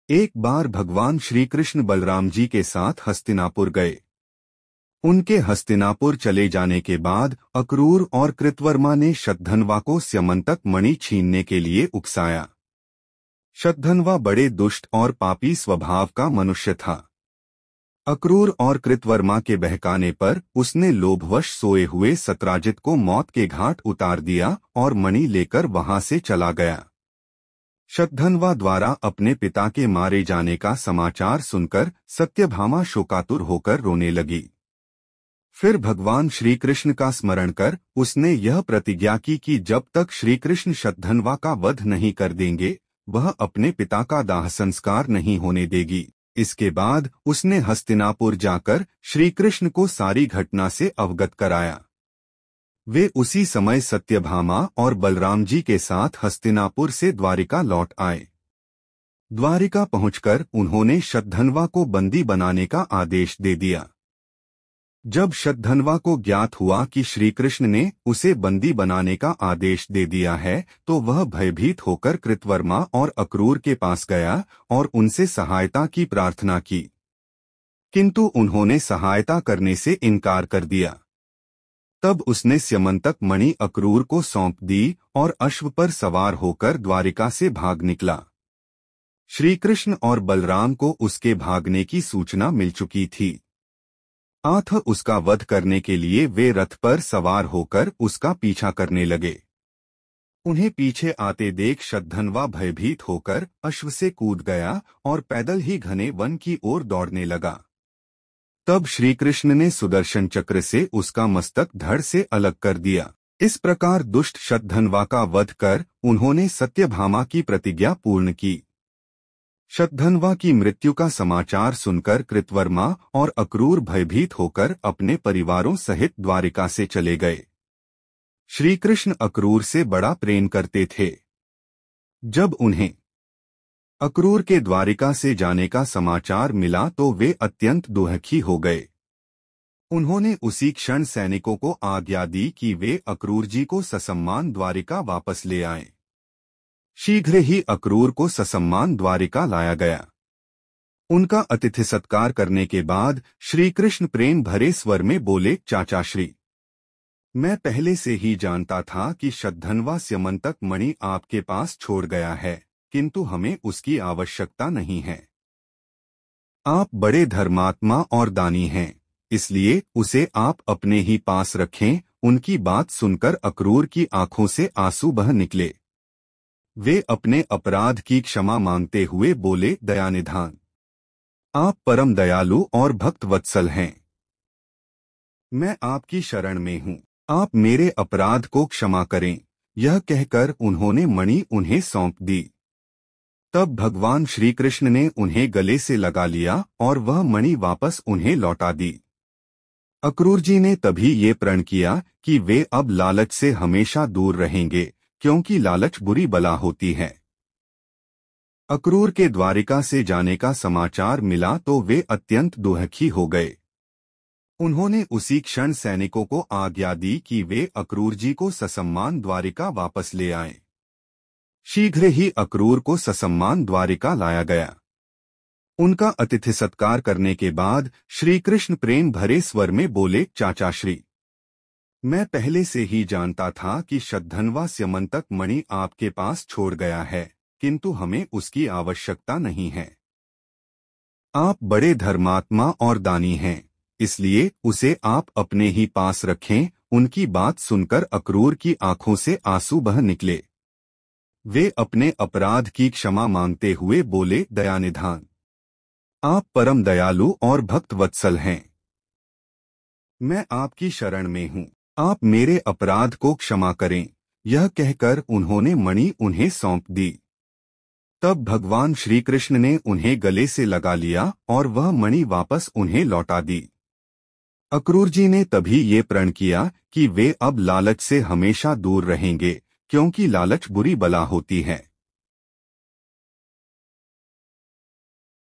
एक बार भगवान श्री कृष्ण बलराम जी के साथ हस्तिनापुर गए। उनके हस्तिनापुर चले जाने के बाद अक्रूर और कृतवर्मा ने शतधन्वा को स्यमंतक मणि छीनने के लिए उकसाया। शतधन्वा बड़े दुष्ट और पापी स्वभाव का मनुष्य था। अक्रूर और कृतवर्मा के बहकाने पर उसने लोभवश सोए हुए सत्राजित को मौत के घाट उतार दिया और मणि लेकर वहां से चला गया। शतधन्वा द्वारा अपने पिता के मारे जाने का समाचार सुनकर सत्यभामा शोकातुर होकर रोने लगी। फिर भगवान श्री कृष्ण का स्मरण कर उसने यह प्रतिज्ञा की कि जब तक श्री कृष्ण शतधन्वा का वध नहीं कर देंगे वह अपने पिता का दाह संस्कार नहीं होने देगी। इसके बाद उसने हस्तिनापुर जाकर श्री कृष्ण को सारी घटना से अवगत कराया। वे उसी समय सत्यभामा और बलराम जी के साथ हस्तिनापुर से द्वारिका लौट आए। द्वारिका पहुंचकर उन्होंने शतधन्वा को बंदी बनाने का आदेश दे दिया। जब शतधन्वा को ज्ञात हुआ कि श्री कृष्ण ने उसे बंदी बनाने का आदेश दे दिया है तो वह भयभीत होकर कृतवर्मा और अक्रूर के पास गया और उनसे सहायता की प्रार्थना की, किंतु उन्होंने सहायता करने से इनकार कर दिया। तब उसने स्यमंतक मणि अक्रूर को सौंप दी और अश्व पर सवार होकर द्वारिका से भाग निकला। श्री कृष्ण और बलराम को उसके भागने की सूचना मिल चुकी थी। अतः उसका वध करने के लिए वे रथ पर सवार होकर उसका पीछा करने लगे। उन्हें पीछे आते देख शतधन्वा भयभीत होकर अश्व से कूद गया और पैदल ही घने वन की ओर दौड़ने लगा। तब श्री कृष्ण ने सुदर्शन चक्र से उसका मस्तक धड़ से अलग कर दिया। इस प्रकार दुष्ट शतधन्वा का वध कर उन्होंने सत्यभामा की प्रतिज्ञा पूर्ण की। शतधन्वा की मृत्यु का समाचार सुनकर कृतवर्मा और अक्रूर भयभीत होकर अपने परिवारों सहित द्वारिका से चले गए। श्री कृष्ण अक्रूर से बड़ा प्रेम करते थे। जब उन्हें अक्रूर के द्वारिका से जाने का समाचार मिला तो वे अत्यंत दुखी हो गए। उन्होंने उसी क्षण सैनिकों को आज्ञा दी कि वे अक्रूर जी को ससम्मान द्वारिका वापस ले आएं। शीघ्र ही अक्रूर को ससम्मान द्वारिका लाया गया। उनका अतिथि सत्कार करने के बाद श्री कृष्ण प्रेम भरे स्वर में बोले, चाचा श्री, मैं पहले से ही जानता था कि शतधन्वा स्यमंतक मणि आपके पास छोड़ गया है, किंतु हमें उसकी आवश्यकता नहीं है। आप बड़े धर्मात्मा और दानी हैं, इसलिए उसे आप अपने ही पास रखें। उनकी बात सुनकर अक्रूर की आंखों से आंसू बह निकले। वे अपने अपराध की क्षमा मांगते हुए बोले, दयानिधान, आप परम दयालु और भक्त वत्सल हैं। मैं आपकी शरण में हूँ, आप मेरे अपराध को क्षमा करें। यह कहकर उन्होंने मणि उन्हें सौंप दी। तब भगवान श्री कृष्ण ने उन्हें गले से लगा लिया और वह मणि वापस उन्हें लौटा दी। अक्रूर जी ने तभी ये प्रण किया कि वे अब लालच से हमेशा दूर रहेंगे, क्योंकि लालच बुरी बला होती है। अक्रूर के द्वारिका से जाने का समाचार मिला तो वे अत्यंत दुखी हो गए। उन्होंने उसी क्षण सैनिकों को आज्ञा दी कि वे अक्रूर जी को ससम्मान द्वारिका वापस ले आएं। शीघ्र ही अक्रूर को ससम्मान द्वारिका लाया गया। उनका अतिथि सत्कार करने के बाद श्री कृष्ण प्रेम भरे स्वर में बोले, चाचा श्री, मैं पहले से ही जानता था कि शतधन्वा स्यमंतक मणि आपके पास छोड़ गया है, किंतु हमें उसकी आवश्यकता नहीं है। आप बड़े धर्मात्मा और दानी हैं, इसलिए उसे आप अपने ही पास रखें। उनकी बात सुनकर अक्रूर की आंखों से आंसू बह निकले। वे अपने अपराध की क्षमा मांगते हुए बोले, दयानिधान, आप परम दयालु और भक्त वत्सल हैं। मैं आपकी शरण में हूँ, आप मेरे अपराध को क्षमा करें। यह कहकर उन्होंने मणि उन्हें सौंप दी। तब भगवान श्री कृष्ण ने उन्हें गले से लगा लिया और वह मणि वापस उन्हें लौटा दी। अक्रूर जी ने तभी ये प्रण किया कि वे अब लालच से हमेशा दूर रहेंगे, क्योंकि लालच बुरी बला होती है।